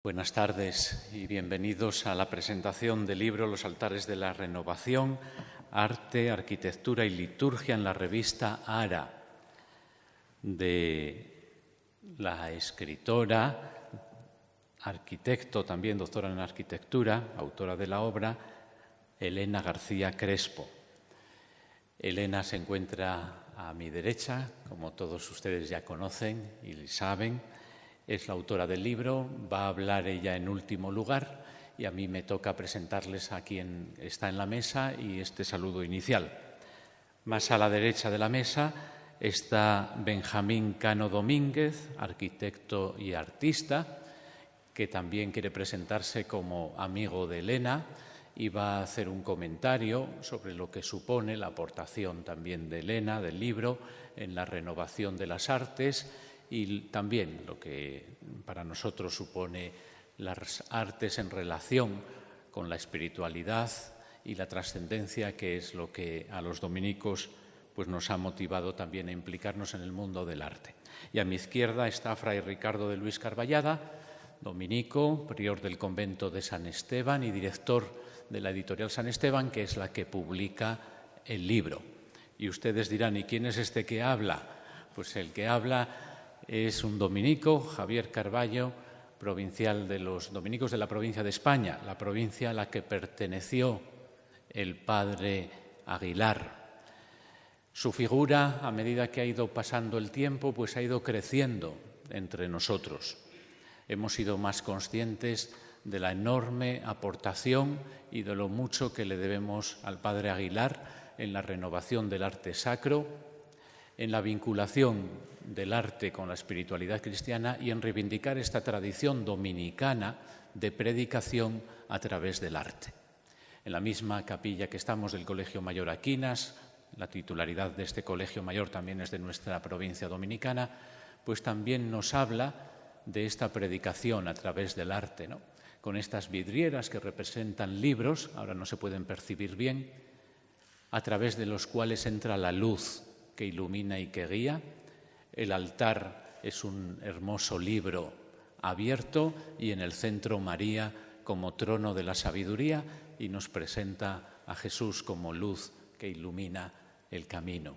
Buenas tardes y bienvenidos a la presentación del libro Los altares de la renovación, arte, arquitectura y liturgia en la revista Ara, de la escritora, arquitecto, también doctora en arquitectura, autora de la obra, Elena García Crespo. Elena se encuentra a mi derecha, como todos ustedes ya conocen y saben. Es la autora del libro, va a hablar ella en último lugar y a mí me toca presentarles a quien está en la mesa y este saludo inicial. Más a la derecha de la mesa está Benjamín Cano Domínguez, arquitecto y artista, que también quiere presentarse como amigo de Elena y va a hacer un comentario sobre lo que supone la aportación también de Elena, del libro, en la renovación de las artes y también lo que para nosotros supone las artes en relación con la espiritualidad y la trascendencia, que es lo que a los dominicos pues nos ha motivado también a implicarnos en el mundo del arte. Y a mi izquierda está Fray Ricardo de Luis Carballada, dominico, prior del convento de San Esteban y director de la editorial San Esteban, que es la que publica el libro. Y ustedes dirán, ¿y quién es este que habla? Pues el que habla es un dominico, Javier Carballo, provincial de los dominicos de la provincia de España, la provincia a la que perteneció el padre Aguilar. Su figura, a medida que ha ido pasando el tiempo, pues ha ido creciendo entre nosotros. Hemos sido más conscientes de la enorme aportación y de lo mucho que le debemos al padre Aguilar en la renovación del arte sacro, en la vinculación del arte con la espiritualidad cristiana y en reivindicar esta tradición dominicana de predicación a través del arte. En la misma capilla que estamos del Colegio Mayor Aquinas, la titularidad de este Colegio Mayor también es de nuestra provincia dominicana, pues también nos habla de esta predicación a través del arte, ¿no? Con estas vidrieras que representan libros, ahora no se pueden percibir bien, a través de los cuales entra la luz que ilumina y que guía. El altar es un hermoso libro abierto y en el centro María como trono de la sabiduría y nos presenta a Jesús como luz que ilumina el camino.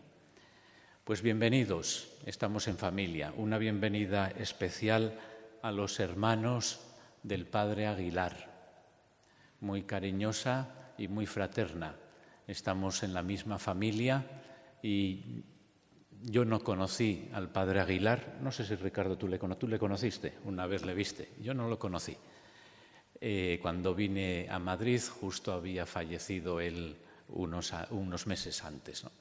Pues bienvenidos, estamos en familia. Una bienvenida especial a los hermanos del padre Aguilar, muy cariñosa y muy fraterna. Estamos en la misma familia y yo no conocí al padre Aguilar, no sé si Ricardo tú le conociste, una vez le viste, yo no lo conocí. Cuando vine a Madrid justo había fallecido él unos meses antes, ¿no?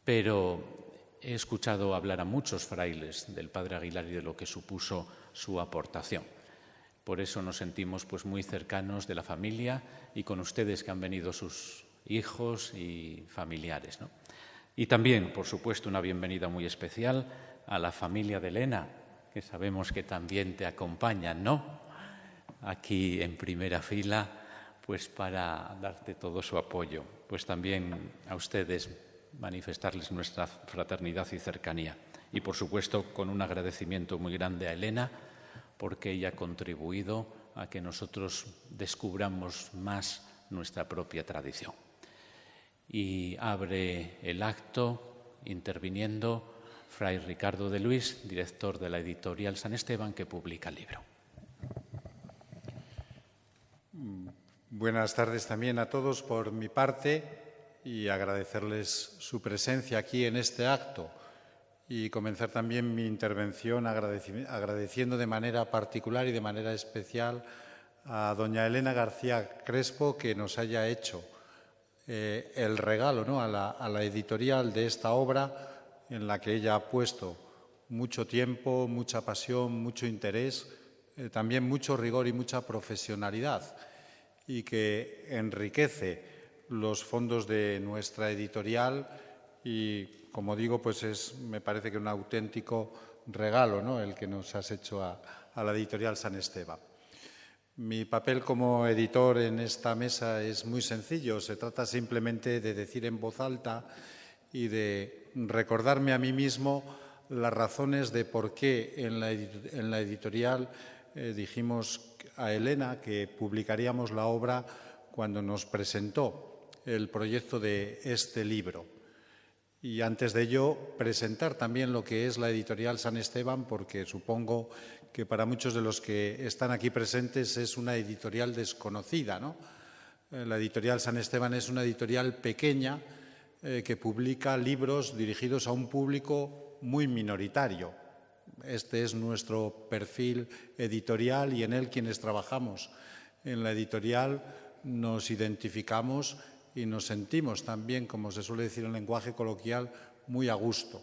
Pero he escuchado hablar a muchos frailes del padre Aguilar y de lo que supuso su aportación. Por eso nos sentimos pues muy cercanos de la familia y con ustedes que han venido sus hijos y familiares, ¿no? Y también, por supuesto, una bienvenida muy especial a la familia de Elena, que sabemos que también te acompañan, ¿no? Aquí en primera fila, pues para darte todo su apoyo. Pues también a ustedes manifestarles nuestra fraternidad y cercanía. Y, por supuesto, con un agradecimiento muy grande a Elena, porque ella ha contribuido a que nosotros descubramos más nuestra propia tradición. Y abre el acto interviniendo Fray Ricardo de Luis, director de la editorial San Esteban, que publica el libro. Buenas tardes también a todos por mi parte y agradecerles su presencia aquí en este acto y comenzar también mi intervención agradeciendo de manera particular y de manera especial a doña Elena García Crespo que nos haya hecho el regalo, ¿no?, a la editorial de esta obra en la que ella ha puesto mucho tiempo, mucha pasión, mucho interés, también mucho rigor y mucha profesionalidad y que enriquece los fondos de nuestra editorial y, como digo, pues me parece que un auténtico regalo, ¿no?, el que nos has hecho a la editorial San Esteban. Mi papel como editor en esta mesa es muy sencillo. Se trata simplemente de decir en voz alta y de recordarme a mí mismo las razones de por qué en la editorial dijimos a Elena que publicaríamos la obra cuando nos presentó el proyecto de este libro. Y antes de ello, presentar también lo que es la editorial San Esteban, porque supongo que para muchos de los que están aquí presentes es una editorial desconocida, ¿no? La editorial San Esteban es una editorial pequeña que publica libros dirigidos a un público muy minoritario. Este es nuestro perfil editorial y en él quienes trabajamos en la editorial nos identificamos y nos sentimos también, como se suele decir en lenguaje coloquial, muy a gusto.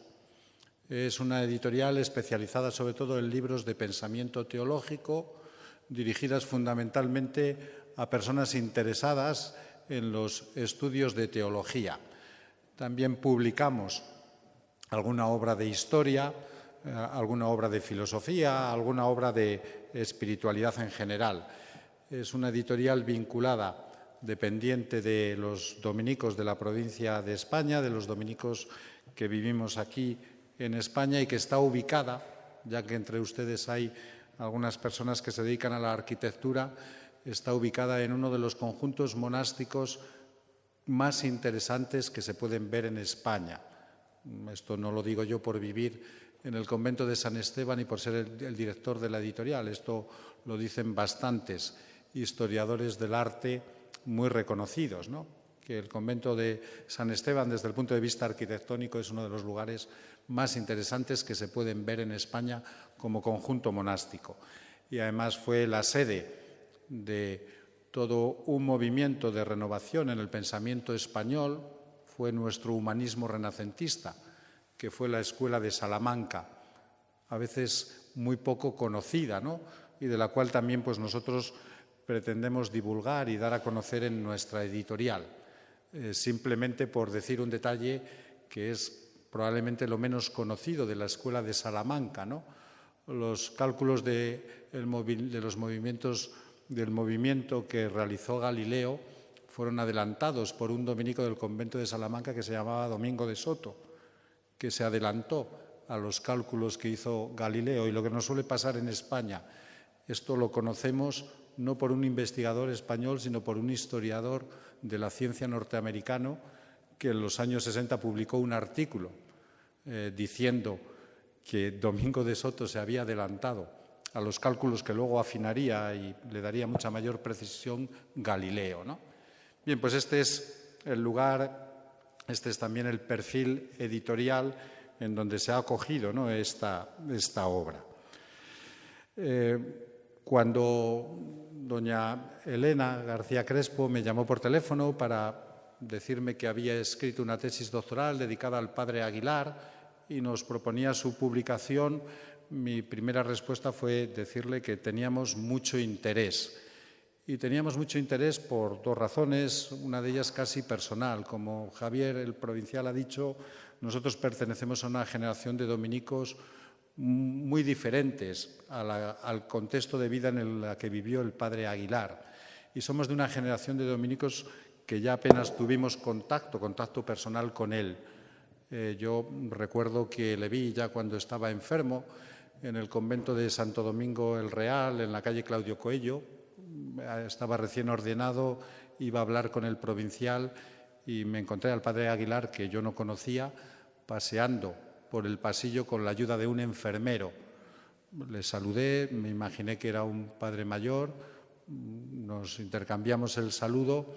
Es una editorial especializada sobre todo en libros de pensamiento teológico, dirigidas fundamentalmente a personas interesadas en los estudios de teología. También publicamos alguna obra de historia, alguna obra de filosofía, alguna obra de espiritualidad en general. Es una editorial vinculada, dependiente de los dominicos de la provincia de España, de los dominicos que vivimos aquí en España y que está ubicada, ya que entre ustedes hay algunas personas que se dedican a la arquitectura, está ubicada en uno de los conjuntos monásticos más interesantes que se pueden ver en España. Esto no lo digo yo por vivir en el convento de San Esteban y por ser el director de la editorial. Esto lo dicen bastantes historiadores del arte muy reconocidos, ¿no? Que el convento de San Esteban, desde el punto de vista arquitectónico, es uno de los lugares más interesantes que se pueden ver en España como conjunto monástico. Y además fue la sede de todo un movimiento de renovación en el pensamiento español, fue nuestro humanismo renacentista, que fue la Escuela de Salamanca, a veces muy poco conocida, ¿no? Y de la cual también pues, nosotros pretendemos divulgar y dar a conocer en nuestra editorial. Simplemente por decir un detalle que es probablemente lo menos conocido de la Escuela de Salamanca, ¿no? Los cálculos de los movimientos del movimiento que realizó Galileo fueron adelantados por un dominico del convento de Salamanca que se llamaba Domingo de Soto, que se adelantó a los cálculos que hizo Galileo. Y lo que nos suele pasar en España, esto lo conocemos no por un investigador español, sino por un historiador de la ciencia norteamericano que en los años 60 publicó un artículo diciendo que Domingo de Soto se había adelantado a los cálculos que luego afinaría y le daría mucha mayor precisión Galileo, ¿no? Bien, pues este es el lugar, este es también el perfil editorial en donde se ha acogido, ¿no? esta obra. Cuando doña Elena García Crespo me llamó por teléfono para decirme que había escrito una tesis doctoral dedicada al padre Aguilar y nos proponía su publicación, mi primera respuesta fue decirle que teníamos mucho interés. Y teníamos mucho interés por dos razones, una de ellas casi personal. Como Javier, el provincial, ha dicho, nosotros pertenecemos a una generación de dominicos muy diferentes al contexto de vida en el que vivió el padre Aguilar. Y somos de una generación de dominicos que ya apenas tuvimos contacto personal con él. Yo recuerdo que le vi ya cuando estaba enfermo en el convento de Santo Domingo el Real, en la calle Claudio Coello. Estaba recién ordenado, iba a hablar con el provincial y me encontré al padre Aguilar, que yo no conocía, paseando por el pasillo con la ayuda de un enfermero. Le saludé, me imaginé que era un padre mayor, nos intercambiamos el saludo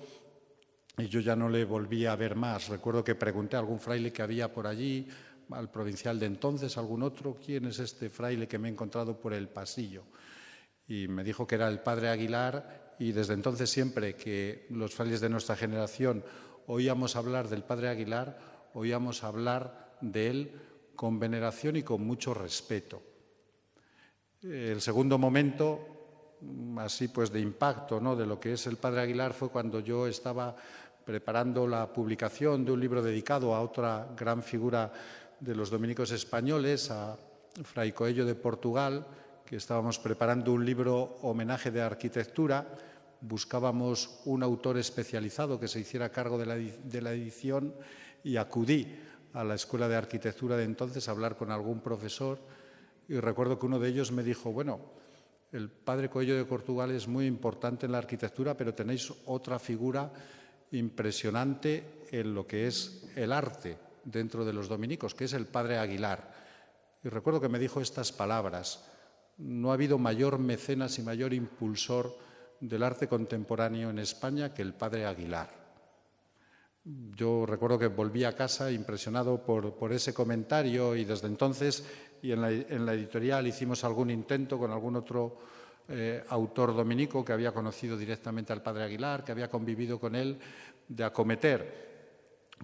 y yo ya no le volví a ver más. Recuerdo que pregunté a algún fraile que había por allí, al provincial de entonces, algún otro, ¿quién es este fraile que me he encontrado por el pasillo? Y me dijo que era el padre Aguilar, y desde entonces siempre que los frailes de nuestra generación oíamos hablar del padre Aguilar, oíamos hablar de él con veneración y con mucho respeto. El segundo momento, así pues de impacto, ¿no?, de lo que es el padre Aguilar fue cuando yo estaba preparando la publicación de un libro dedicado a otra gran figura de los dominicos españoles, a Fray Coello de Portugal, que estábamos preparando un libro homenaje de arquitectura. Buscábamos un autor especializado que se hiciera cargo de la edición y acudí a la Escuela de Arquitectura de entonces a hablar con algún profesor y recuerdo que uno de ellos me dijo, bueno, El padre Coello de Portugal es muy importante en la arquitectura, pero tenéis otra figura impresionante en lo que es el arte dentro de los dominicos, que es el padre Aguilar. Y recuerdo que me dijo estas palabras: no ha habido mayor mecenas y mayor impulsor del arte contemporáneo en España que el padre Aguilar. Yo recuerdo que volví a casa impresionado por ese comentario, y desde entonces, y en la editorial hicimos algún intento con algún otro autor dominico que había conocido directamente al padre Aguilar, que había convivido con él, de acometer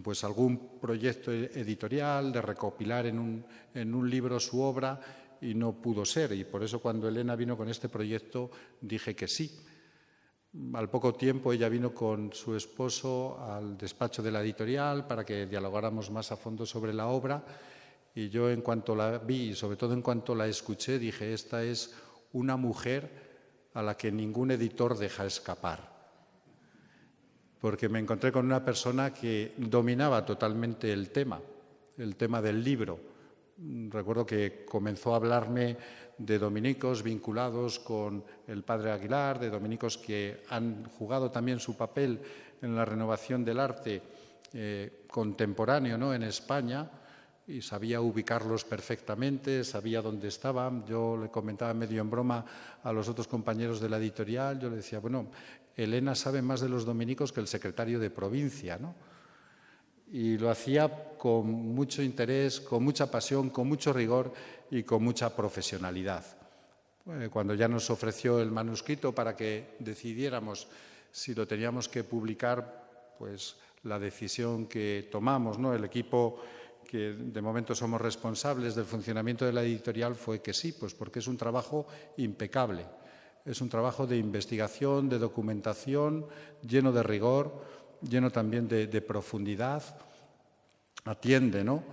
pues algún proyecto editorial, de recopilar en un libro su obra, y no pudo ser. Y por eso, cuando Elena vino con este proyecto, dije que sí. Al poco tiempo ella vino con su esposo al despacho de la editorial para que dialogáramos más a fondo sobre la obra, y yo, en cuanto la vi y sobre todo en cuanto la escuché, dije: esta es una mujer a la que ningún editor deja escapar, porque me encontré con una persona que dominaba totalmente el tema del libro. Recuerdo que comenzó a hablarme de dominicos vinculados con el padre Aguilar, de dominicos que han jugado también su papel en la renovación del arte contemporáneo, ¿no?, en España, y sabía ubicarlos perfectamente, sabía dónde estaban. Yo le comentaba medio en broma a los otros compañeros de la editorial, yo le decía: bueno, Elena sabe más de los dominicos que el secretario de provincia, ¿no? Y lo hacía con mucho interés, con mucha pasión, con mucho rigor y con mucha profesionalidad. Cuando ya nos ofreció el manuscrito para que decidiéramos si lo teníamos que publicar, pues la decisión que tomamos, ¿no?, el equipo que de momento somos responsables del funcionamiento de la editorial, fue que sí, pues porque es un trabajo impecable, es un trabajo de investigación, de documentación, lleno de rigor, lleno también de profundidad, atiende, ¿no?,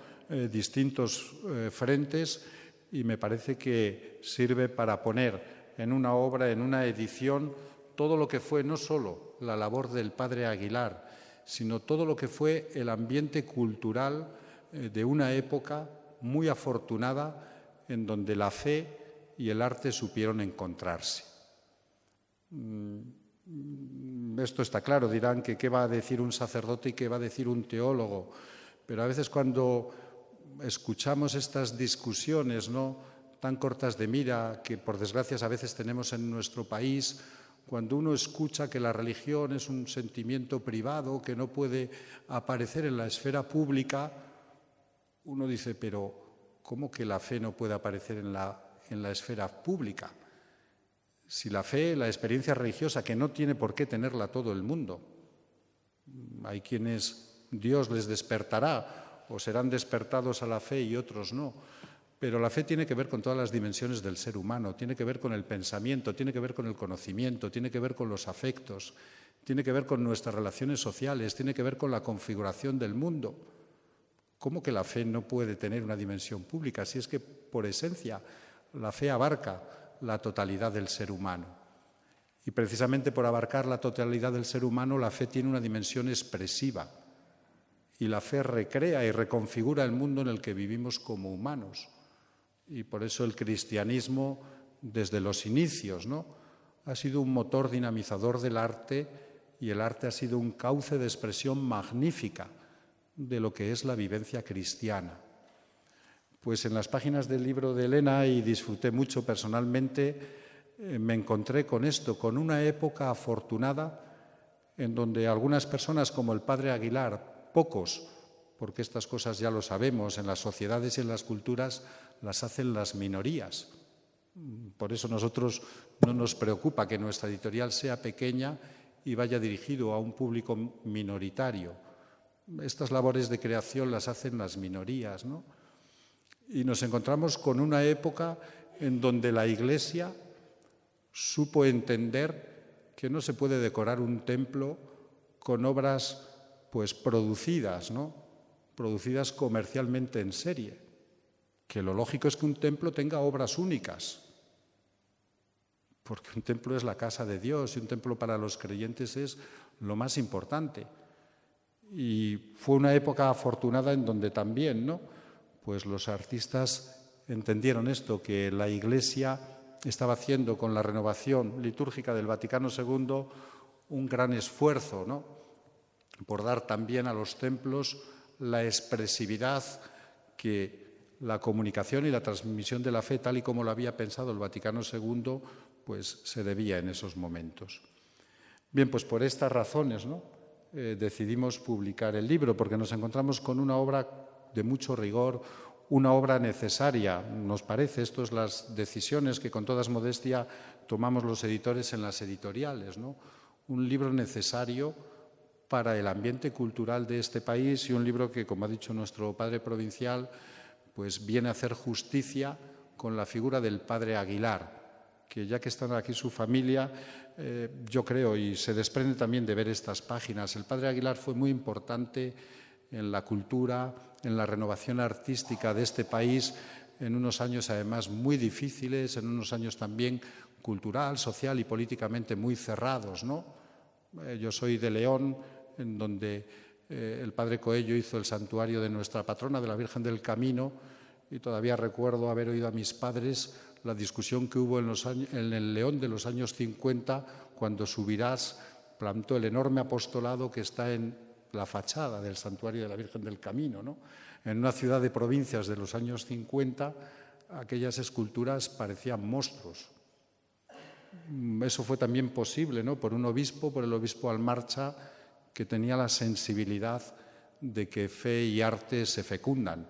distintos frentes, y me parece que sirve para poner en una obra, en una edición, todo lo que fue no solo la labor del padre Aguilar, sino todo lo que fue el ambiente cultural de una época muy afortunada, en donde la fe y el arte supieron encontrarse. Esto está claro, dirán que qué va a decir un sacerdote y qué va a decir un teólogo, pero a veces, cuando escuchamos estas discusiones, ¿no?, tan cortas de mira que, por desgracia, a veces tenemos en nuestro país, cuando uno escucha que la religión es un sentimiento privado que no puede aparecer en la esfera pública, uno dice: pero ¿cómo que la fe no puede aparecer en la esfera pública? Si la fe, la experiencia religiosa, que no tiene por qué tenerla todo el mundo, hay quienes Dios les despertará o serán despertados a la fe y otros no, pero la fe tiene que ver con todas las dimensiones del ser humano, tiene que ver con el pensamiento, tiene que ver con el conocimiento, tiene que ver con los afectos, tiene que ver con nuestras relaciones sociales, tiene que ver con la configuración del mundo. ¿Cómo que la fe no puede tener una dimensión pública? Si es que, por esencia, la fe abarca la totalidad del ser humano. Y precisamente por abarcar la totalidad del ser humano, la fe tiene una dimensión expresiva. Y la fe recrea y reconfigura el mundo en el que vivimos como humanos. Y por eso el cristianismo, desde los inicios, ¿no?, ha sido un motor dinamizador del arte, y el arte ha sido un cauce de expresión magnífica de lo que es la vivencia cristiana. Pues en las páginas del libro de Elena, y disfruté mucho personalmente, me encontré con esto, con una época afortunada en donde algunas personas, como el padre Aguilar, pocos, porque estas cosas ya lo sabemos, en las sociedades y en las culturas las hacen las minorías. Por eso nosotros no nos preocupa que nuestra editorial sea pequeña y vaya dirigido a un público minoritario. Estas labores de creación las hacen las minorías, ¿no? Y nos encontramos con una época en donde la Iglesia supo entender que no se puede decorar un templo con obras pues producidas, ¿no?, producidas comercialmente en serie, que lo lógico es que un templo tenga obras únicas, porque un templo es la casa de Dios y un templo para los creyentes es lo más importante. Y fue una época afortunada en donde también, ¿no?, pues los artistas entendieron esto, que la Iglesia estaba haciendo con la renovación litúrgica del Vaticano II un gran esfuerzo, ¿no?, por dar también a los templos la expresividad que la comunicación y la transmisión de la fe, tal y como lo había pensado el Vaticano II, pues se debía en esos momentos. Bien, pues por estas razones, ¿no?, decidimos publicar el libro, porque nos encontramos con una obra de mucho rigor, una obra necesaria, nos parece. Esto es las decisiones que con toda modestia tomamos los editores en las editoriales, ¿no? Un libro necesario para el ambiente cultural de este país y un libro que, como ha dicho nuestro padre provincial, pues viene a hacer justicia con la figura del padre Aguilar, que ya que está aquí su familia, yo creo, y se desprende también de ver estas páginas, el padre Aguilar fue muy importante en la cultura, en la renovación artística de este país, en unos años además muy difíciles, en unos años también cultural, social y políticamente muy cerrados, ¿no? Yo soy de León, en donde el padre Coello hizo el santuario de nuestra patrona, de la Virgen del Camino, y todavía recuerdo haber oído a mis padres la discusión que hubo en el León de los años 50, cuando Subirás plantó el enorme apostolado que está en la fachada del santuario de la Virgen del Camino, ¿no? En una ciudad de provincias de los años 50, aquellas esculturas parecían monstruos. Eso fue también posible, ¿no?, por un obispo, por el obispo Almarcha, que tenía la sensibilidad de que fe y arte se fecundan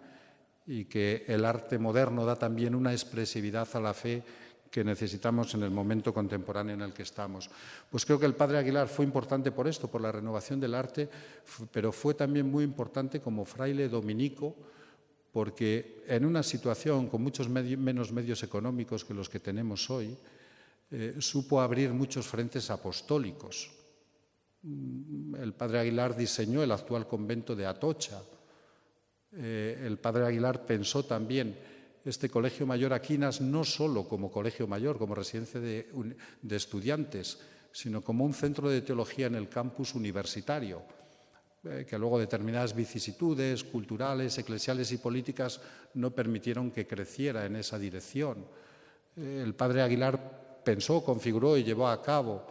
y que el arte moderno da también una expresividad a la fe que necesitamos en el momento contemporáneo en el que estamos. Pues creo que el padre Aguilar fue importante por esto, por la renovación del arte, pero fue también muy importante como fraile dominico, porque en una situación con muchos menos medios económicos que los que tenemos hoy, supo abrir muchos frentes apostólicos. El padre Aguilar diseñó el actual convento de Atocha. El padre Aguilar pensó también este Colegio Mayor Aquinas no solo como colegio mayor, como residencia de estudiantes, sino como un centro de teología en el campus universitario, que luego determinadas vicisitudes culturales, eclesiales y políticas no permitieron que creciera en esa dirección. El padre Aguilar pensó, configuró y llevó a cabo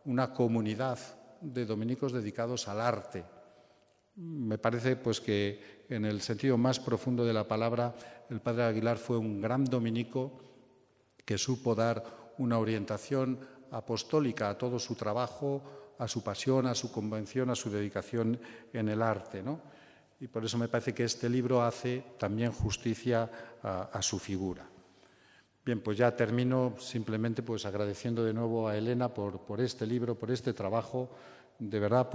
una comunidad de dominicos dedicados al arte. Me parece pues que en el sentido más profundo de la palabra, el padre Aguilar fue un gran dominico que supo dar una orientación apostólica a todo su trabajo, a su pasión, a su convención, a su dedicación en el arte, ¿no? Y por eso me parece que este libro hace también justicia a su figura. Bien, pues ya termino simplemente pues agradeciendo de nuevo a Elena por este libro, por este trabajo. De verdad,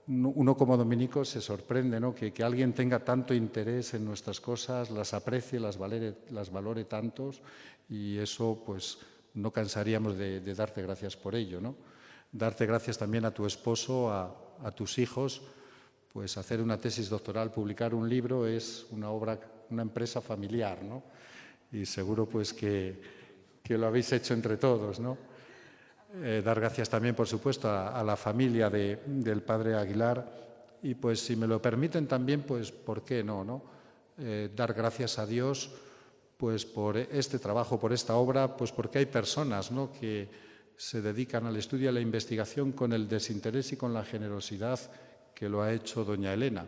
uno como dominico se sorprende, ¿no?, que alguien tenga tanto interés en nuestras cosas, las aprecie, las valore tantos, y eso pues no cansaríamos de darte gracias por ello, ¿no? Darte gracias también a tu esposo, a tus hijos, pues hacer una tesis doctoral, publicar un libro es una obra, una empresa familiar, ¿no? Y seguro pues que lo habéis hecho entre todos, ¿no? Dar gracias también, por supuesto, a la familia del padre Aguilar y, pues, si me lo permiten también, pues, ¿por qué no, no? Dar gracias a Dios, pues, por este trabajo, por esta obra, pues, porque hay personas, ¿no?, que se dedican al estudio y a la investigación con el desinterés y con la generosidad que lo ha hecho doña Elena.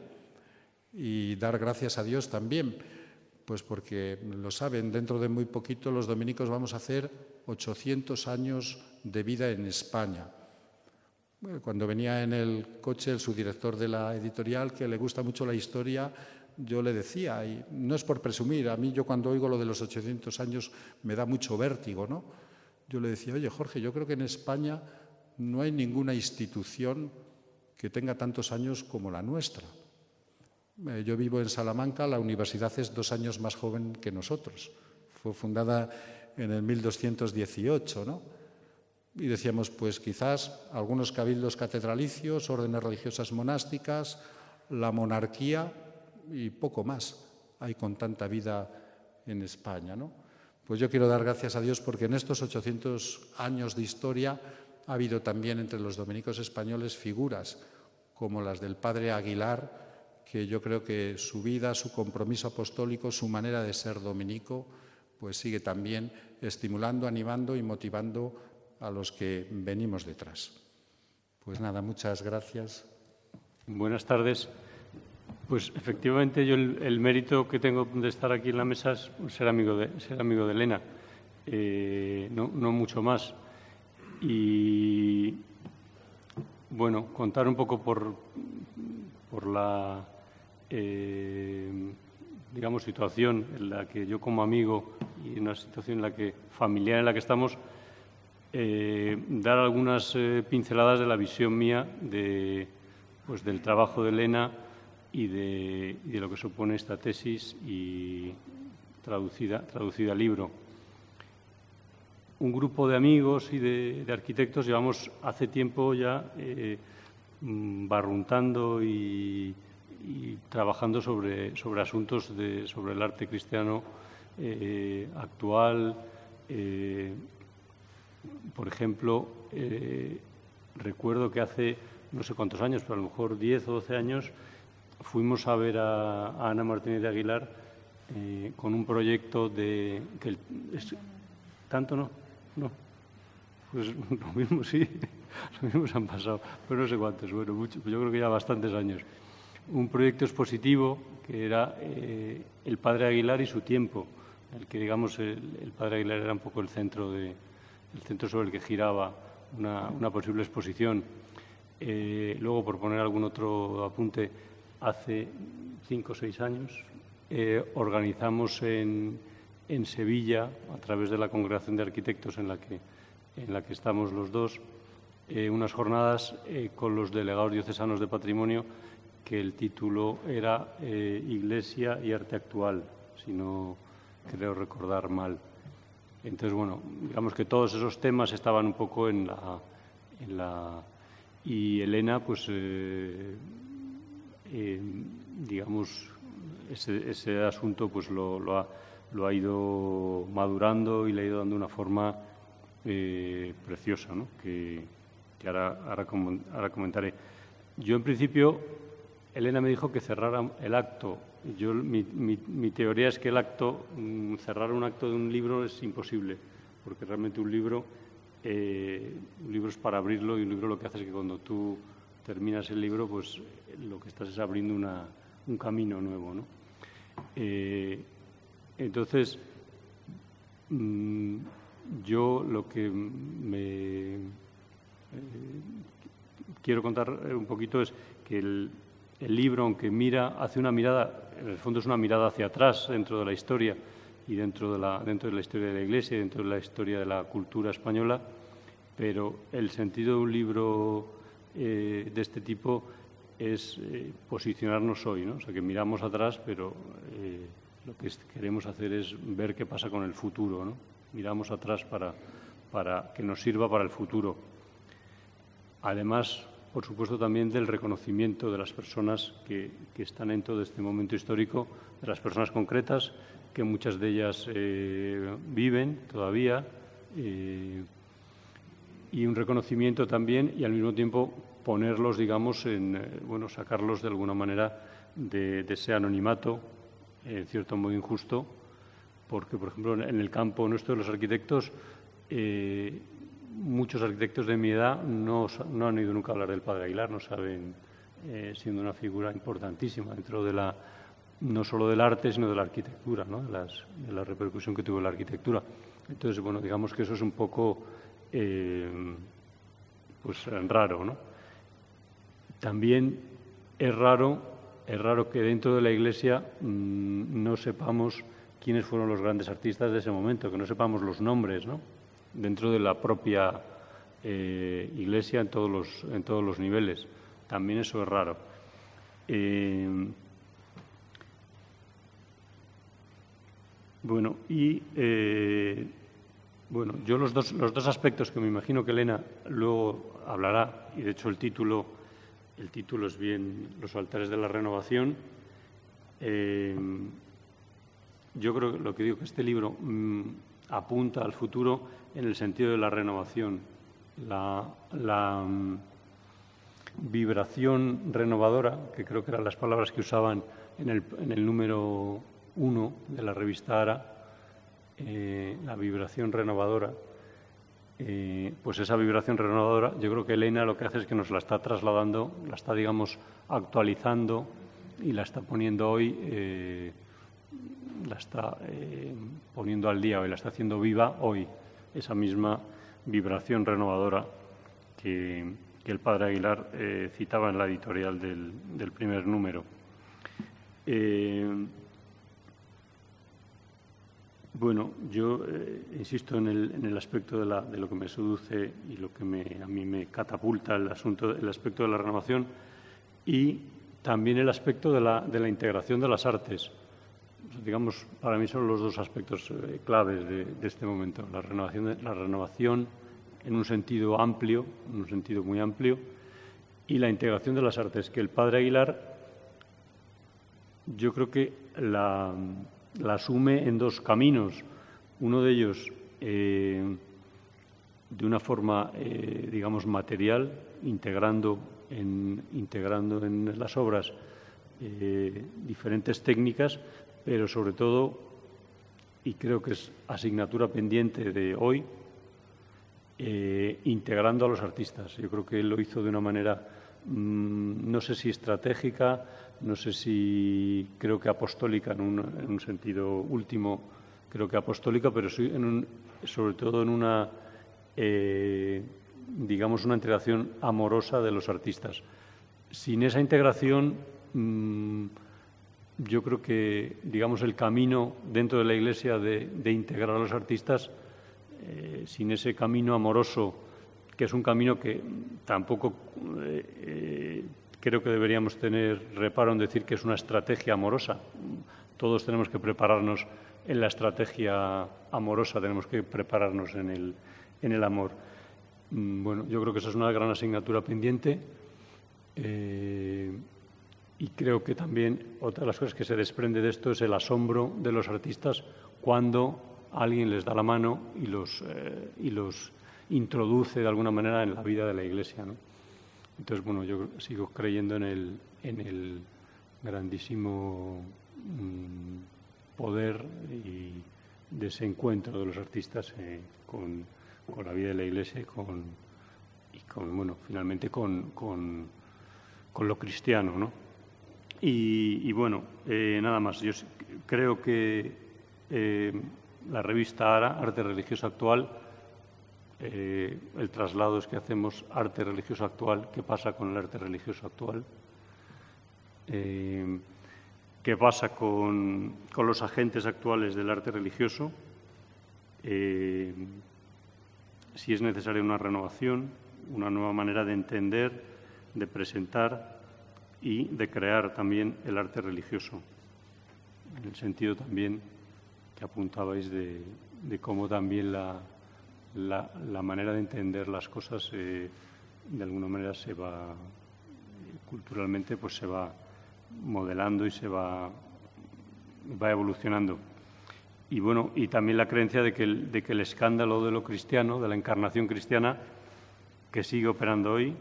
Y dar gracias a Dios también, pues porque, lo saben, dentro de muy poquito los dominicos vamos a hacer 800 años de vida en España. Cuando venía en el coche el subdirector de la editorial, que le gusta mucho la historia, yo le decía, y no es por presumir, a mí yo cuando oigo lo de los 800 años me da mucho vértigo, ¿no? Yo le decía, oye Jorge, yo creo que en España no hay ninguna institución que tenga tantos años como la nuestra. Yo vivo en Salamanca, la universidad es 2 años más joven que nosotros. Fue fundada en el 1218, ¿no? Y decíamos, pues quizás algunos cabildos catedralicios, órdenes religiosas monásticas, la monarquía y poco más hay con tanta vida en España, ¿no? Pues yo quiero dar gracias a Dios porque en estos 800 años de historia ha habido también entre los dominicos españoles figuras como las del padre Aguilar, que yo creo que su vida, su compromiso apostólico, su manera de ser dominico, pues sigue también estimulando, animando y motivando a los que venimos detrás. Pues nada, muchas gracias. Buenas tardes. Pues efectivamente yo el mérito que tengo de estar aquí en la mesa es ser amigo de Elena, no mucho más. Y bueno, contar un poco por la digamos situación en la que yo como amigo y una situación familiar en la que estamos, dar algunas pinceladas de la visión mía del trabajo de Elena y de lo que supone esta tesis y traducida al libro. Un grupo de amigos y de arquitectos llevamos hace tiempo ya barruntando y trabajando sobre asuntos sobre el arte cristiano actual. Por ejemplo, recuerdo que hace no sé cuántos años, pero a lo mejor 10 o 12 años, fuimos a ver a Ana Martínez de Aguilar con un proyecto ¿Tanto no? No. Pues lo mismo sí, lo mismo se han pasado, pero no sé cuántos, bueno, mucho, yo creo que ya bastantes años. Un proyecto expositivo que era el Padre Aguilar y su tiempo, el que, digamos, el Padre Aguilar era un poco el centro sobre el que giraba una posible exposición. Luego, por poner algún otro apunte, hace 5 o 6 años organizamos en Sevilla, a través de la Congregación de Arquitectos en la que estamos los dos, unas jornadas con los delegados diocesanos de patrimonio, que el título era Iglesia y arte actual, si no creo recordar mal. Entonces, bueno, digamos que todos esos temas estaban un poco en la y Elena, pues, digamos, ese asunto pues lo ha ido madurando y le ha ido dando una forma preciosa, ¿no? que ahora comentaré. Yo, en principio, Elena me dijo que cerrara el acto. Mi teoría es que cerrar un acto de un libro es imposible, porque realmente un libro es para abrirlo, y un libro lo que hace es que cuando tú terminas el libro, pues lo que estás es abriendo un camino nuevo, ¿no? Entonces, yo lo que quiero contar un poquito es que el libro, aunque hace una mirada, en el fondo es una mirada hacia atrás dentro de la historia y dentro de la historia de la Iglesia y dentro de la historia de la cultura española, pero el sentido de un libro de este tipo es posicionarnos hoy, ¿no? O sea, que miramos atrás, pero lo que queremos hacer es ver qué pasa con el futuro, ¿no? Miramos atrás para que nos sirva para el futuro. Además, por supuesto, también del reconocimiento de las personas que están en todo este momento histórico, de las personas concretas, que muchas de ellas viven todavía, y un reconocimiento también, y al mismo tiempo ponerlos, digamos, sacarlos de alguna manera de ese anonimato, en cierto modo injusto, porque, por ejemplo, en el campo nuestro de los arquitectos, muchos arquitectos de mi edad no han oído nunca hablar del Padre Aguilar, no saben, siendo una figura importantísima dentro no solo del arte, sino de la arquitectura, ¿no? de la repercusión que tuvo la arquitectura. Entonces, bueno, digamos que eso es un poco pues raro, ¿no? También es raro que dentro de la Iglesia no sepamos quiénes fueron los grandes artistas de ese momento, que no sepamos los nombres, ¿no? Dentro de la propia Iglesia en todos los niveles. También eso es raro. Yo los dos aspectos que me imagino que Elena luego hablará, y de hecho el título es bien Los altares de la renovación. Yo creo que lo que digo que este libro apunta al futuro en el sentido de la renovación, la vibración renovadora, que creo que eran las palabras que usaban en el número 1 de la revista Ara, la vibración renovadora, pues esa vibración renovadora, yo creo que Elena lo que hace es que nos la está trasladando, la está, digamos, actualizando y la está poniendo hoy, la está poniendo al día hoy, la está haciendo viva hoy, esa misma vibración renovadora que el padre Aguilar citaba en la editorial del primer número. Bueno, yo insisto en el aspecto de lo que me seduce y lo que a mí me catapulta el aspecto de la renovación y también el aspecto de la integración de las artes. Digamos, para mí son los dos aspectos claves de este momento. La renovación en un sentido amplio, en un sentido muy amplio, y la integración de las artes, que el padre Aguilar yo creo que la asume en dos caminos. Uno de ellos de una forma, digamos, material, integrando en las obras diferentes técnicas, pero sobre todo, y creo que es asignatura pendiente de hoy, integrando a los artistas. Yo creo que él lo hizo de una manera, no sé si estratégica, no sé si creo que apostólica en un sentido último, creo que apostólica, pero sí sobre todo en una, digamos, una integración amorosa de los artistas. Sin esa integración, yo creo que, digamos, el camino dentro de la Iglesia de integrar a los artistas, sin ese camino amoroso, que es un camino que tampoco creo que deberíamos tener reparo en decir que es una estrategia amorosa. Todos tenemos que prepararnos en la estrategia amorosa, tenemos que prepararnos en el amor. Bueno, yo creo que esa es una gran asignatura pendiente y creo que también otra de las cosas que se desprende de esto es el asombro de los artistas cuando alguien les da la mano y los introduce de alguna manera en la vida de la Iglesia, ¿no? Entonces, bueno, yo sigo creyendo en el grandísimo poder de ese encuentro de los artistas con la vida de la Iglesia y bueno, finalmente con lo cristiano, ¿no? Y bueno, nada más. Yo creo que la revista ARA, Arte Religioso Actual, el traslado es que hacemos arte religioso actual. ¿Qué pasa con el arte religioso actual? ¿Qué pasa con los agentes actuales del arte religioso? Si es necesaria una renovación, una nueva manera de entender, de presentar y de crear también el arte religioso. En el sentido también que apuntabais de cómo también la manera de entender las cosas de alguna manera se va culturalmente, pues se va modelando y se va evolucionando. Y bueno, y también la creencia de que el escándalo de lo cristiano, de la encarnación cristiana, que sigue operando hoy,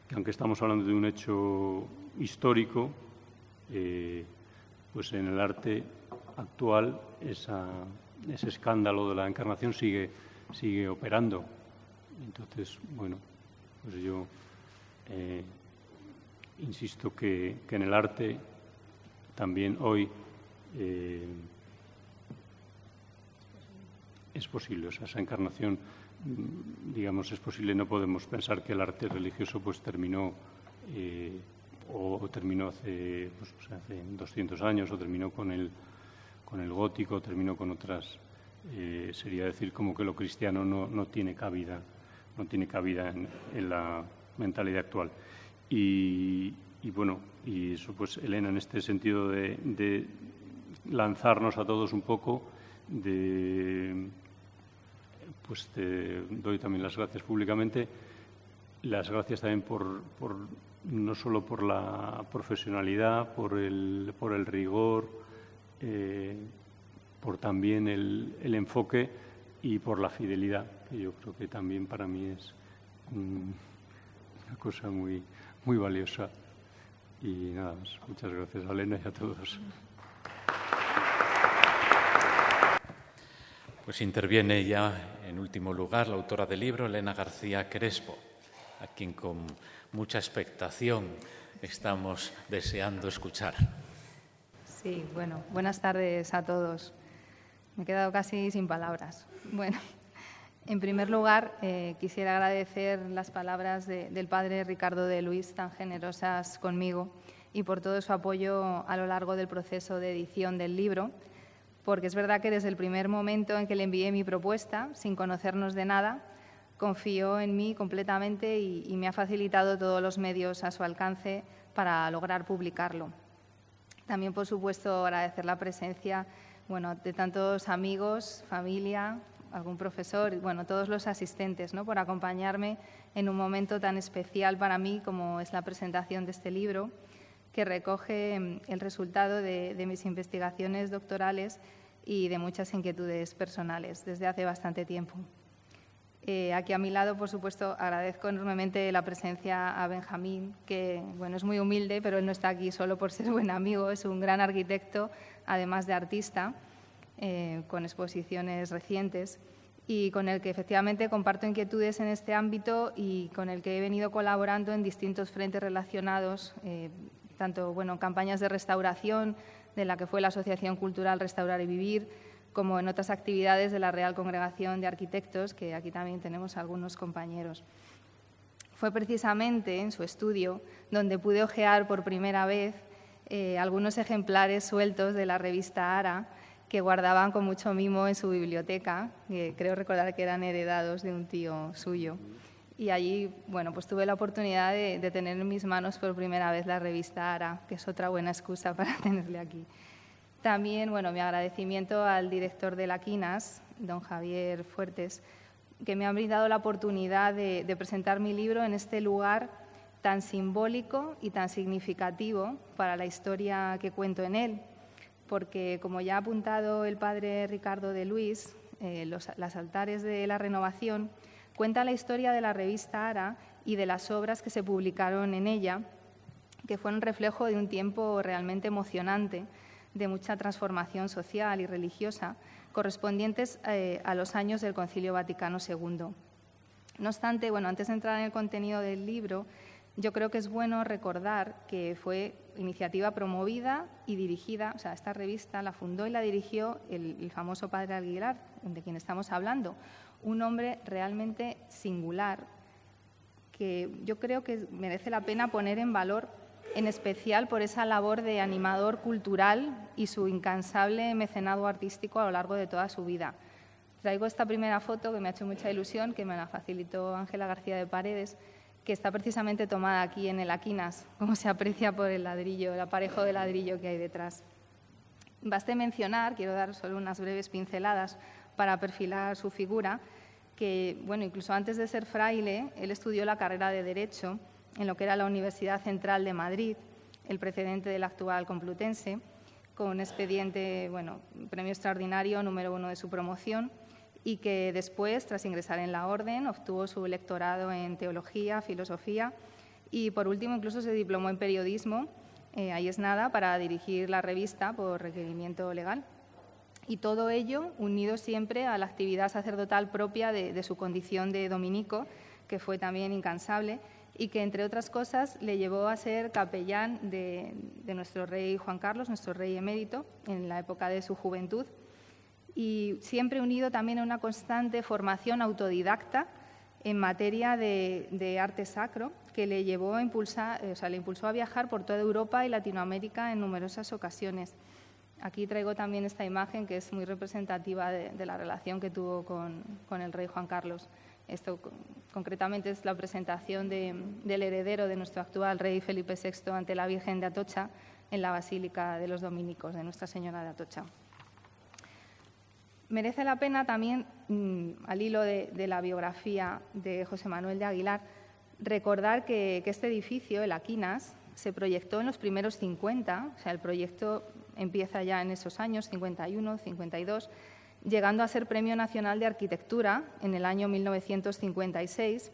que aunque estamos hablando de un hecho histórico, pues en el arte actual ese escándalo de la encarnación sigue operando. Entonces, bueno, pues yo insisto que en el arte también hoy es posible, o sea, esa encarnación, digamos, es posible. No podemos pensar que el arte religioso pues terminó hace 200 años, o terminó con el gótico, terminó con otras. Sería decir como que lo cristiano no tiene cabida en la mentalidad actual. Y bueno, y eso pues Elena, en este sentido de lanzarnos a todos un poco, pues te doy también las gracias públicamente, las gracias también por no solo por la profesionalidad, por el rigor, por también el enfoque y por la fidelidad, que yo creo que también para mí es una cosa muy, muy valiosa. Y nada más, muchas gracias a Elena y a todos. Pues interviene ya, en último lugar, la autora del libro, Elena García Crespo, a quien con mucha expectación estamos deseando escuchar. Sí, bueno, buenas tardes a todos. Me he quedado casi sin palabras. Bueno, en primer lugar, quisiera agradecer las palabras del padre Ricardo de Luis, tan generosas conmigo, y por todo su apoyo a lo largo del proceso de edición del libro, porque es verdad que desde el primer momento en que le envié mi propuesta, sin conocernos de nada, confió en mí completamente y me ha facilitado todos los medios a su alcance para lograr publicarlo. También, por supuesto, agradecer la presencia de tantos amigos, familia, algún profesor, todos los asistentes, ¿no?, por acompañarme en un momento tan especial para mí como es la presentación de este libro, que recoge el resultado de mis investigaciones doctorales y de muchas inquietudes personales desde hace bastante tiempo. Aquí a mi lado, por supuesto, agradezco enormemente la presencia a Benjamín, que es muy humilde, pero él no está aquí solo por ser buen amigo, es un gran arquitecto, además de artista, con exposiciones recientes, y con el que efectivamente comparto inquietudes en este ámbito y con el que he venido colaborando en distintos frentes relacionados, tanto en campañas de restauración, de la que fue la Asociación Cultural Restaurar y Vivir, como en otras actividades de la Real Congregación de Arquitectos, que aquí también tenemos algunos compañeros. Fue precisamente en su estudio donde pude hojear por primera vez algunos ejemplares sueltos de la revista Ara, que guardaban con mucho mimo en su biblioteca, que creo recordar que eran heredados de un tío suyo. Y allí, pues tuve la oportunidad de tener en mis manos por primera vez la revista Ara, que es otra buena excusa para tenerle aquí. También, mi agradecimiento al director de la Quinas, don Javier Fuertes, que me ha brindado la oportunidad de presentar mi libro en este lugar tan simbólico y tan significativo para la historia que cuento en él, porque, como ya ha apuntado el padre Ricardo de Luis, los altares de la renovación cuenta la historia de la revista Ara y de las obras que se publicaron en ella, que fueron reflejo de un tiempo realmente emocionante, de mucha transformación social y religiosa, correspondientes a los años del Concilio Vaticano II. No obstante, antes de entrar en el contenido del libro, yo creo que es bueno recordar que fue iniciativa promovida y dirigida, esta revista la fundó y la dirigió el famoso padre Aguilar, de quien estamos hablando, un hombre realmente singular que yo creo que merece la pena poner en valor, en especial por esa labor de animador cultural y su incansable mecenado artístico a lo largo de toda su vida. Traigo esta primera foto que me ha hecho mucha ilusión, que me la facilitó Ángela García de Paredes, que está precisamente tomada aquí en el Aquinas, como se aprecia por el ladrillo, el aparejo de ladrillo que hay detrás. Baste mencionar, quiero dar solo unas breves pinceladas para perfilar su figura, que, incluso antes de ser fraile, él estudió la carrera de Derecho en lo que era la Universidad Central de Madrid, el precedente del actual Complutense, con un expediente, premio extraordinario número 1 de su promoción, y que después, tras ingresar en la Orden, obtuvo su lectorado en Teología, Filosofía y, por último, incluso se diplomó en Periodismo, ahí es nada, para dirigir la revista por requerimiento legal. Y todo ello unido siempre a la actividad sacerdotal propia de su condición de dominico, que fue también incansable y que, entre otras cosas, le llevó a ser capellán de nuestro rey Juan Carlos, nuestro rey emérito, en la época de su juventud, y siempre unido también a una constante formación autodidacta en materia de arte sacro, que le llevó a le impulsó a viajar por toda Europa y Latinoamérica en numerosas ocasiones. Aquí traigo también esta imagen que es muy representativa de la relación que tuvo con el rey Juan Carlos. Esto concretamente es la presentación del heredero de nuestro actual rey Felipe VI ante la Virgen de Atocha en la Basílica de los Dominicos de Nuestra Señora de Atocha. Merece la pena también, al hilo de la biografía de José Manuel de Aguilar, recordar que este edificio, el Aquinas, se proyectó en los primeros 50, el proyecto empieza ya en esos años, 51, 52, llegando a ser Premio Nacional de Arquitectura en el año 1956.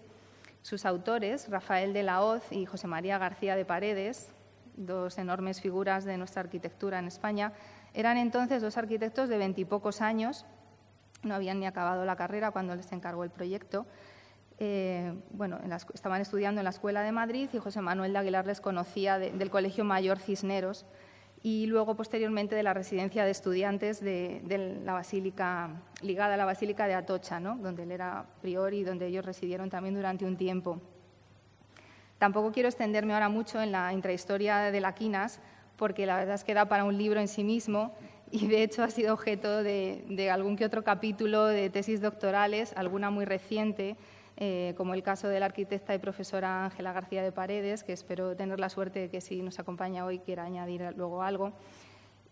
Sus autores, Rafael de la Hoz y José María García de Paredes, dos enormes figuras de nuestra arquitectura en España, eran entonces dos arquitectos de 20 y pocos años no habían ni acabado la carrera cuando les encargó el proyecto. Estaban estudiando en la Escuela de Madrid y José Manuel de Aguilar les conocía del Colegio Mayor Cisneros y luego, posteriormente, de la residencia de estudiantes de la Basílica, ligada a la Basílica de Atocha, ¿no?, donde él era prior y donde ellos residieron también durante un tiempo. Tampoco quiero extenderme ahora mucho en la intrahistoria de la Quinas, porque la verdad es que da para un libro en sí mismo y, de hecho, ha sido objeto de algún que otro capítulo de tesis doctorales, alguna muy reciente, como el caso de la arquitecta y profesora Ángela García de Paredes, que espero tener la suerte de que, si nos acompaña hoy, quiera añadir luego algo.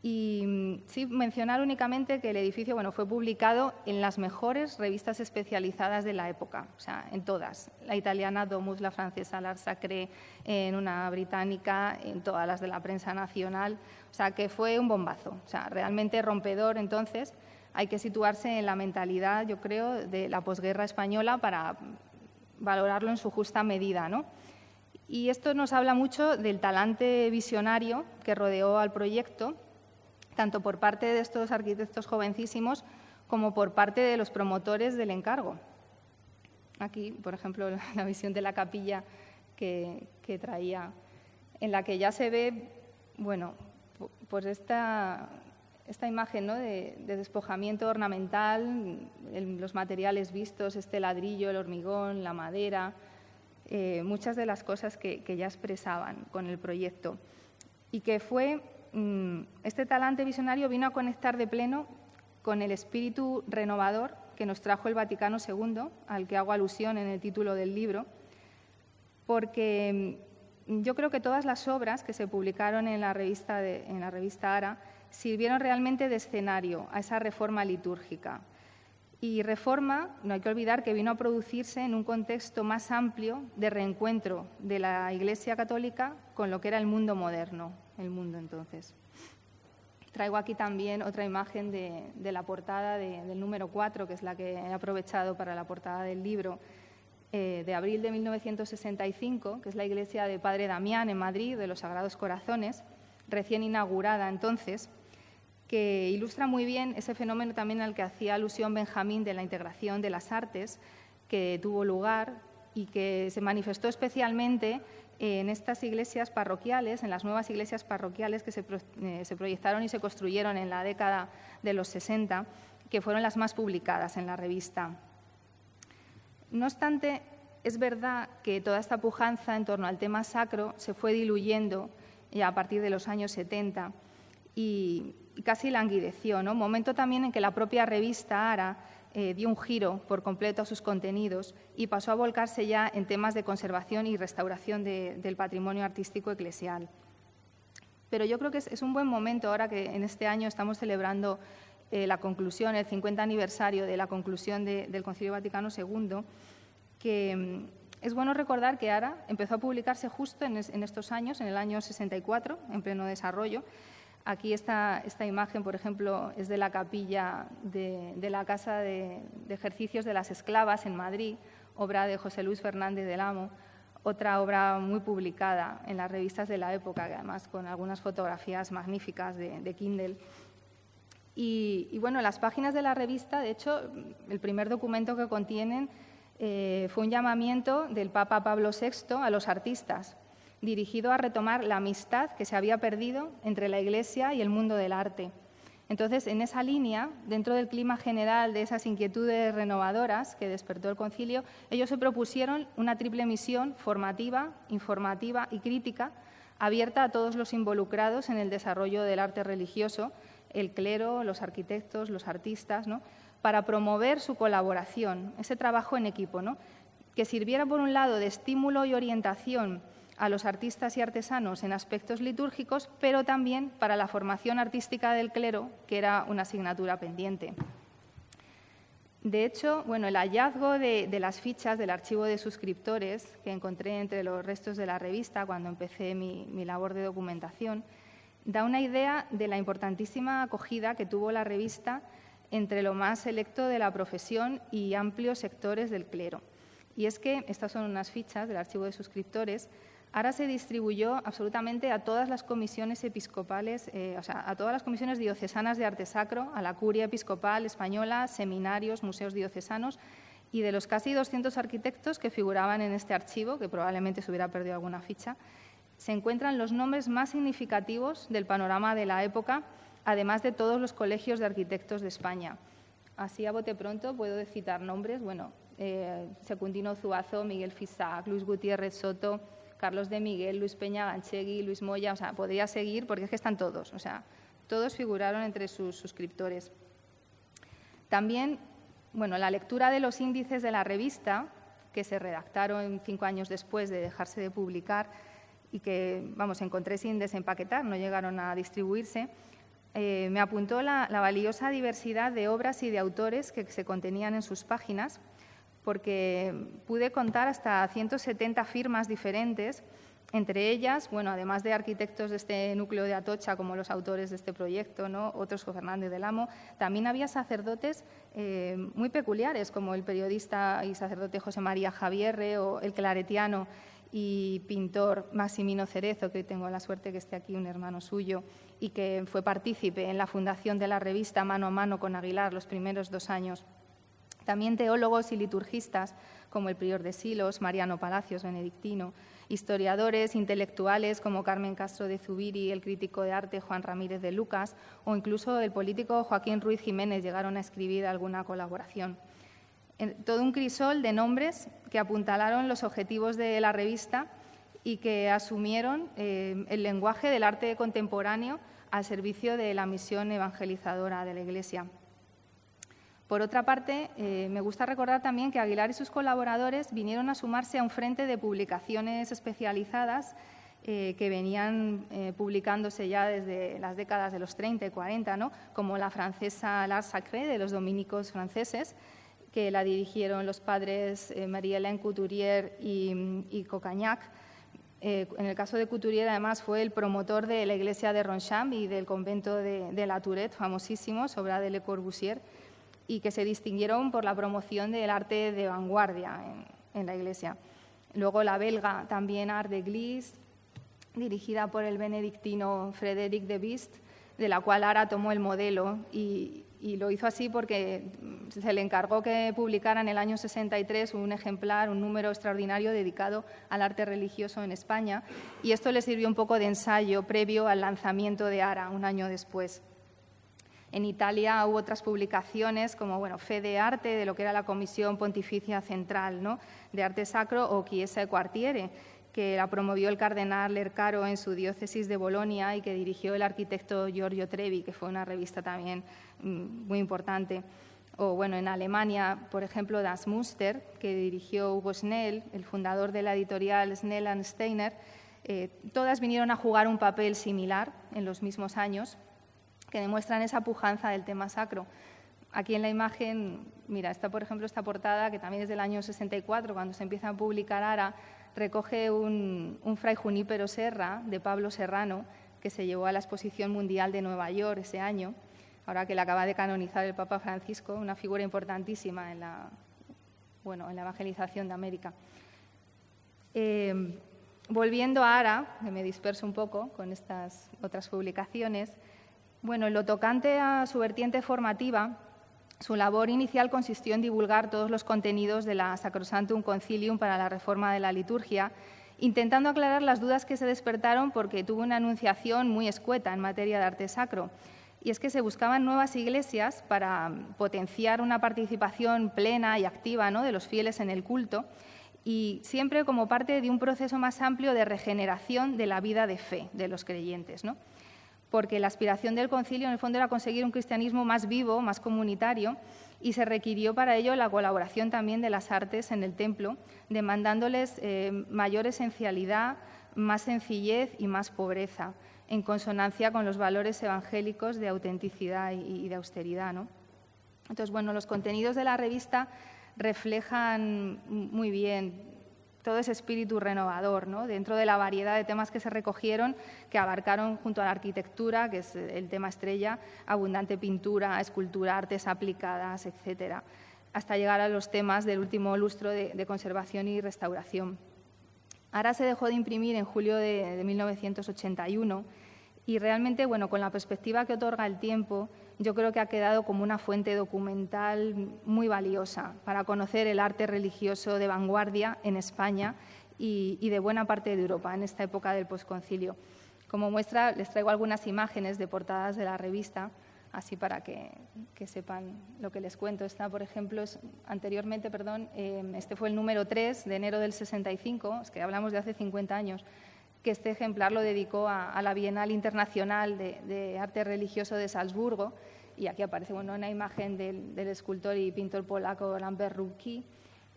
Y sí, mencionar únicamente que el edificio fue publicado en las mejores revistas especializadas de la época, o sea, en todas. La italiana Domus, la francesa L'Art Sacré, en una británica, en todas las de la prensa nacional. O sea, que fue un bombazo, o sea, realmente rompedor. Entonces, hay que situarse en la mentalidad, yo creo, de la posguerra española para valorarlo en su justa medida, ¿no? Y esto nos habla mucho del talante visionario que rodeó al proyecto, tanto por parte de estos arquitectos jovencísimos como por parte de los promotores del encargo. Aquí, por ejemplo, la visión de la capilla que traía, en la que ya se ve, pues esta imagen, ¿no?, de despojamiento ornamental, los materiales vistos, este ladrillo, el hormigón, la madera, muchas de las cosas que ya expresaban con el proyecto. Y que este talante visionario vino a conectar de pleno con el espíritu renovador que nos trajo el Vaticano II, al que hago alusión en el título del libro, porque yo creo que todas las obras que se publicaron en la revista Ara sirvieron realmente de escenario a esa reforma litúrgica. Y reforma, no hay que olvidar, que vino a producirse en un contexto más amplio de reencuentro de la Iglesia católica con lo que era el mundo moderno, el mundo entonces. Traigo aquí también otra imagen de la portada del número 4, que es la que he aprovechado para la portada del libro, de abril de 1965, que es la iglesia de Padre Damián en Madrid, de los Sagrados Corazones, recién inaugurada entonces, que ilustra muy bien ese fenómeno también al que hacía alusión Benjamín de la integración de las artes que tuvo lugar y que se manifestó especialmente en estas iglesias parroquiales, en las nuevas iglesias parroquiales que se proyectaron y se construyeron en la década de los 60, que fueron las más publicadas en la revista. No obstante, es verdad que toda esta pujanza en torno al tema sacro se fue diluyendo ya a partir de los años 70 y casi languideció, ¿no? Momento también en que la propia revista Ara dio un giro por completo a sus contenidos y pasó a volcarse ya en temas de conservación y restauración del patrimonio artístico eclesial. Pero yo creo que es un buen momento, ahora que en este año estamos celebrando la conclusión, el 50 aniversario de la conclusión del Concilio Vaticano II, que es bueno recordar que Ara empezó a publicarse justo en estos años, en el año 64, en pleno desarrollo. Aquí esta imagen, por ejemplo, es de la capilla de la Casa de Ejercicios de las Esclavas en Madrid, obra de José Luis Fernández del Amo, otra obra muy publicada en las revistas de la época, además con algunas fotografías magníficas de Kindle. Y las páginas de la revista, de hecho, el primer documento que contienen fue un llamamiento del Papa Pablo VI a los artistas, dirigido a retomar la amistad que se había perdido entre la Iglesia y el mundo del arte. Entonces, en esa línea, dentro del clima general de esas inquietudes renovadoras que despertó el concilio, ellos se propusieron una triple misión formativa, informativa y crítica, abierta a todos los involucrados en el desarrollo del arte religioso, el clero, los arquitectos, los artistas, ¿no?, para promover su colaboración, ese trabajo en equipo, ¿no?, que sirviera, por un lado, de estímulo y orientación a los artistas y artesanos en aspectos litúrgicos, pero también para la formación artística del clero, que era una asignatura pendiente. De hecho, el hallazgo de las fichas del archivo de suscriptores que encontré entre los restos de la revista cuando empecé mi labor de documentación da una idea de la importantísima acogida que tuvo la revista entre lo más selecto de la profesión y amplios sectores del clero. Y es que estas son unas fichas del archivo de suscriptores. ARA se distribuyó absolutamente a todas las comisiones episcopales, o sea, a todas las comisiones diocesanas de arte sacro, a la curia episcopal española, seminarios, museos diocesanos, y de los casi 200 arquitectos que figuraban en este archivo, que probablemente se hubiera perdido alguna ficha, se encuentran los nombres más significativos del panorama de la época, además de todos los colegios de arquitectos de España. Así, a bote pronto, puedo citar nombres, bueno, Secundino Zuazo, Miguel Fisac, Luis Gutiérrez Soto, Carlos de Miguel, Luis Peña Ganchegui, Luis Moya, o sea, podría seguir porque es que están todos, o sea, todos figuraron entre sus suscriptores. También, bueno, la lectura de los índices de la revista, que se redactaron 5 años después de dejarse de publicar y que, vamos, encontré sin desempaquetar, no llegaron a distribuirse, me apuntó la valiosa diversidad de obras y de autores que se contenían en sus páginas, porque pude contar hasta 170 firmas diferentes, entre ellas, bueno, además de arquitectos de este núcleo de Atocha, como los autores de este proyecto, ¿no? Otros Fernández del Amo, también había sacerdotes muy peculiares, como el periodista y sacerdote José María Javierre o el claretiano y pintor Maximino Cerezo, que hoy tengo la suerte que esté aquí un hermano suyo y que fue partícipe en la fundación de la revista Mano a Mano con Aguilar los primeros 2 años. También teólogos y liturgistas como el prior de Silos, Mariano Palacios, benedictino, historiadores, intelectuales como Carmen Castro de Zubiri, el crítico de arte Juan Ramírez de Lucas o incluso el político Joaquín Ruiz Jiménez llegaron a escribir alguna colaboración. Todo un crisol de nombres que apuntalaron los objetivos de la revista y que asumieron el lenguaje del arte contemporáneo al servicio de la misión evangelizadora de la Iglesia. Por otra parte, me gusta recordar también que Aguilar y sus colaboradores vinieron a sumarse a un frente de publicaciones especializadas que venían publicándose ya desde las décadas de los 30 y 40, ¿no? Como la francesa L'Art Sacré, de los dominicos franceses, que la dirigieron los padres Marie-Hélène Couturier y Coccagnac. En el caso de Couturier, además, fue el promotor de la iglesia de Ronchamp y del convento de La Tourette, famosísimos, obra de Le Corbusier, y que se distinguieron por la promoción del arte de vanguardia en la iglesia. Luego la belga también Art d'Église, dirigida por el benedictino Frédéric de Bist, de la cual Ara tomó el modelo y lo hizo así porque se le encargó que publicara en el año 63 un ejemplar, un número extraordinario dedicado al arte religioso en España, y esto le sirvió un poco de ensayo previo al lanzamiento de Ara un año después. En Italia hubo otras publicaciones como Fe de Arte, de lo que era la Comisión Pontificia Central, ¿no?, de Arte Sacro, o Chiesa e Quartiere, que la promovió el cardenal Lercaro en su diócesis de Bolonia y que dirigió el arquitecto Giorgio Trevi, que fue una revista también muy importante. O en Alemania, por ejemplo, Das Muster, que dirigió Hugo Snell, el fundador de la editorial Snell & Steiner. Todas vinieron a jugar un papel similar en los mismos años, que demuestran esa pujanza del tema sacro. Aquí en la imagen, mira, está por ejemplo esta portada, que también es del año 64, cuando se empieza a publicar Ara, recoge un Fray Junípero Serra, de Pablo Serrano, que se llevó a la Exposición Mundial de Nueva York ese año, ahora que la acaba de canonizar el Papa Francisco, una figura importantísima en la evangelización de América. Volviendo a Ara, que me disperso un poco con estas otras publicaciones, en lo tocante a su vertiente formativa, su labor inicial consistió en divulgar todos los contenidos de la Sacrosanctum Concilium para la reforma de la liturgia, intentando aclarar las dudas que se despertaron porque tuvo una enunciación muy escueta en materia de arte sacro. Y es que se buscaban nuevas iglesias para potenciar una participación plena y activa, ¿no?, de los fieles en el culto, y siempre como parte de un proceso más amplio de regeneración de la vida de fe de los creyentes, ¿no? Porque la aspiración del concilio en el fondo era conseguir un cristianismo más vivo, más comunitario, y se requirió para ello la colaboración también de las artes en el templo, demandándoles mayor esencialidad, más sencillez y más pobreza, en consonancia con los valores evangélicos de autenticidad y de austeridad, ¿no? Entonces, los contenidos de la revista reflejan muy bien todo ese espíritu renovador, ¿no?, dentro de la variedad de temas que se recogieron, que abarcaron junto a la arquitectura, que es el tema estrella, abundante pintura, escultura, artes aplicadas, etcétera, hasta llegar a los temas del último lustro de conservación y restauración. Ahora se dejó de imprimir en julio de 1981 y realmente, bueno, con la perspectiva que otorga el tiempo, yo creo que ha quedado como una fuente documental muy valiosa para conocer el arte religioso de vanguardia en España y de buena parte de Europa en esta época del posconcilio. Como muestra, les traigo algunas imágenes de portadas de la revista, así para que sepan lo que les cuento. Esta, por ejemplo, anteriormente, este fue el número 3 de enero del 65, es que hablamos de hace 50 años, que este ejemplar lo dedicó a la Bienal Internacional de Arte Religioso de Salzburgo, y aquí aparece una imagen del escultor y pintor polaco Lambert Rubki.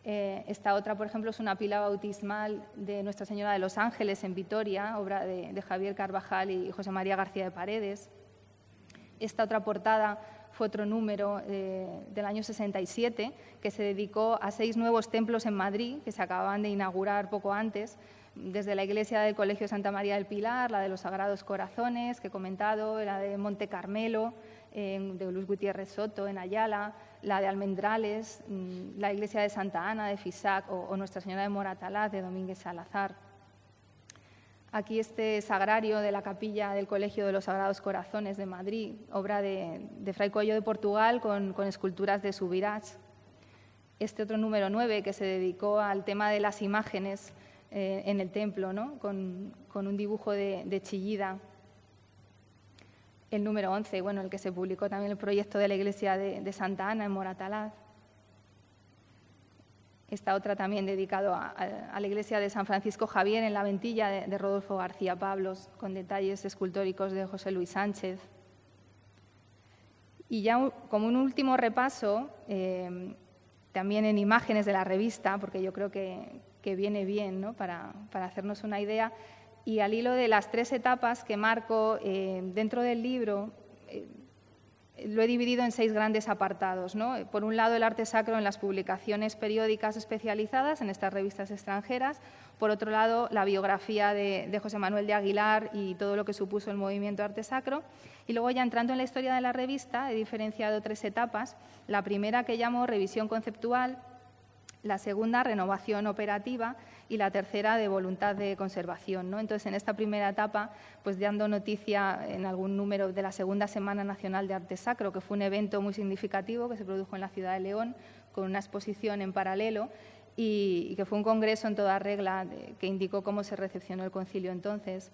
Esta otra, por ejemplo, es una pila bautismal de Nuestra Señora de los Ángeles en Vitoria, obra de Javier Carvajal y José María García de Paredes. Esta otra portada fue otro número del año 67, que se dedicó a 6 nuevos templos en Madrid, que se acababan de inaugurar poco antes, desde la iglesia del Colegio Santa María del Pilar, la de los Sagrados Corazones, que he comentado, la de Monte Carmelo, de Luis Gutiérrez Soto, en Ayala, la de Almendrales, la iglesia de Santa Ana, de Fisac, o Nuestra Señora de Moratalaz, de Domínguez Salazar. Aquí este sagrario de la capilla del Colegio de los Sagrados Corazones de Madrid, obra de Fray Coello de Portugal con esculturas de Subirats. Este otro número 9 que se dedicó al tema de las imágenes en el templo, ¿no? con un dibujo de Chillida. El número 11, el que se publicó también el proyecto de la iglesia de Santa Ana en Moratalaz. Esta otra también dedicado a la iglesia de San Francisco Javier en la Ventilla de Rodolfo García Pablos, con detalles escultóricos de José Luis Sánchez. Y ya como un último repaso, también en imágenes de la revista, porque yo creo que viene bien, ¿no? para hacernos una idea, y al hilo de las 3 etapas que marco dentro del libro, lo he dividido en 6 grandes apartados, ¿no? Por un lado, el arte sacro en las publicaciones periódicas especializadas en estas revistas extranjeras. Por otro lado, la biografía de José Manuel de Aguilar y todo lo que supuso el movimiento arte sacro. Y luego, ya entrando en la historia de la revista, he diferenciado 3 etapas. La primera, que llamo revisión conceptual; la segunda, renovación operativa; y la tercera, de voluntad de conservación, ¿no? Entonces, en esta primera etapa, pues dando noticia en algún número de la Segunda Semana Nacional de Arte Sacro, que fue un evento muy significativo que se produjo en la ciudad de León, con una exposición en paralelo, y que fue un congreso en toda regla que indicó cómo se recepcionó el concilio entonces.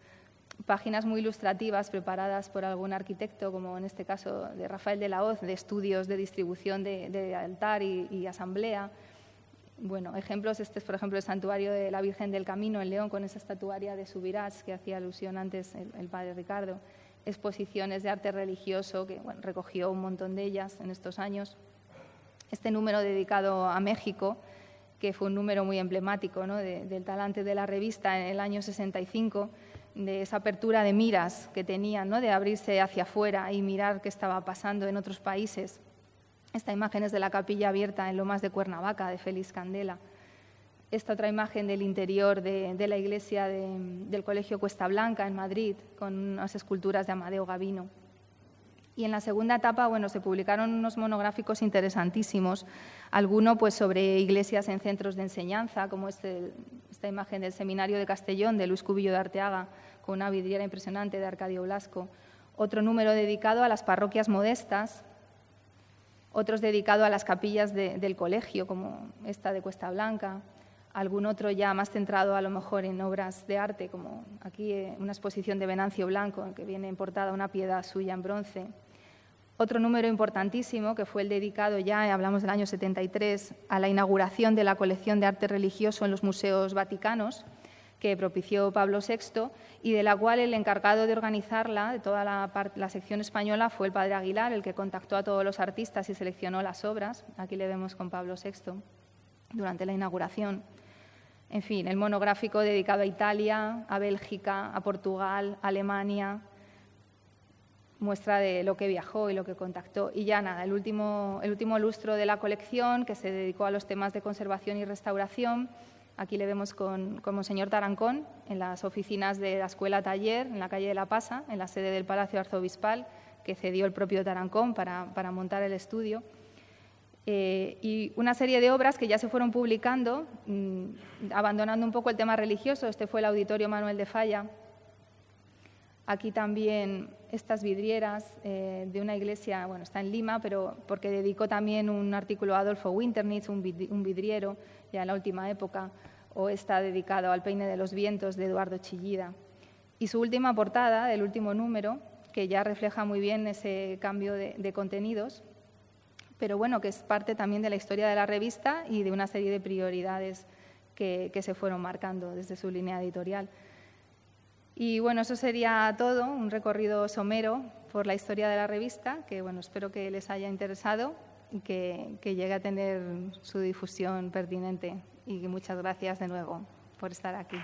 Páginas muy ilustrativas preparadas por algún arquitecto, como en este caso de Rafael de la Hoz, de estudios de distribución de altar y asamblea. Ejemplos, este es por ejemplo el santuario de la Virgen del Camino en León, con esa estatuaria de Subirats que hacía alusión antes el padre Ricardo. Exposiciones de arte religioso, que recogió un montón de ellas en estos años. Este número dedicado a México, que fue un número muy emblemático, ¿no? del talante de la revista en el año 65, de esa apertura de miras que tenían, ¿no? de abrirse hacia afuera y mirar qué estaba pasando en otros países. Esta imagen es de la capilla abierta en Lomas de Cuernavaca, de Félix Candela. Esta otra imagen del interior de la iglesia del Colegio Cuesta Blanca, en Madrid, con unas esculturas de Amadeo Gavino. Y en la segunda etapa, se publicaron unos monográficos interesantísimos, alguno pues sobre iglesias en centros de enseñanza, como esta imagen del Seminario de Castellón, de Luis Cubillo de Arteaga, con una vidriera impresionante de Arcadio Blasco. Otro número dedicado a las parroquias modestas, otros dedicados a las capillas del colegio, como esta de Cuesta Blanca, algún otro ya más centrado a lo mejor en obras de arte, como aquí una exposición de Venancio Blanco, en que viene en portada una piedad suya en bronce. Otro número importantísimo, que fue el dedicado ya, hablamos del año 73, a la inauguración de la colección de arte religioso en los museos vaticanos, que propició Pablo VI, y de la cual el encargado de organizarla, de toda la sección española, fue el padre Aguilar, el que contactó a todos los artistas y seleccionó las obras. Aquí le vemos con Pablo VI durante la inauguración. En fin, el monográfico dedicado a Italia, a Bélgica, a Portugal, a Alemania, muestra de lo que viajó y lo que contactó. Y ya nada, el último lustro de la colección, que se dedicó a los temas de conservación y restauración. Aquí le vemos con Monseñor Tarancón en las oficinas de la Escuela Taller, en la calle de la Pasa, en la sede del Palacio Arzobispal, que cedió el propio Tarancón para montar el estudio. y una serie de obras que ya se fueron publicando, abandonando un poco el tema religioso. Este fue el Auditorio Manuel de Falla. Aquí también estas vidrieras de una iglesia, bueno, está en Lima, pero porque dedicó también un artículo a Adolfo Winternitz, un vidriero, ya en la última época, o está dedicado al Peine de los Vientos de Eduardo Chillida. Y su última portada, del último número, que ya refleja muy bien ese cambio de contenidos, pero bueno, que es parte también de la historia de la revista y de una serie de prioridades que se fueron marcando desde su línea editorial. Y bueno, eso sería todo, un recorrido somero por la historia de la revista, que bueno, espero que les haya interesado y que llegue a tener su difusión pertinente. Y muchas gracias de nuevo por estar aquí.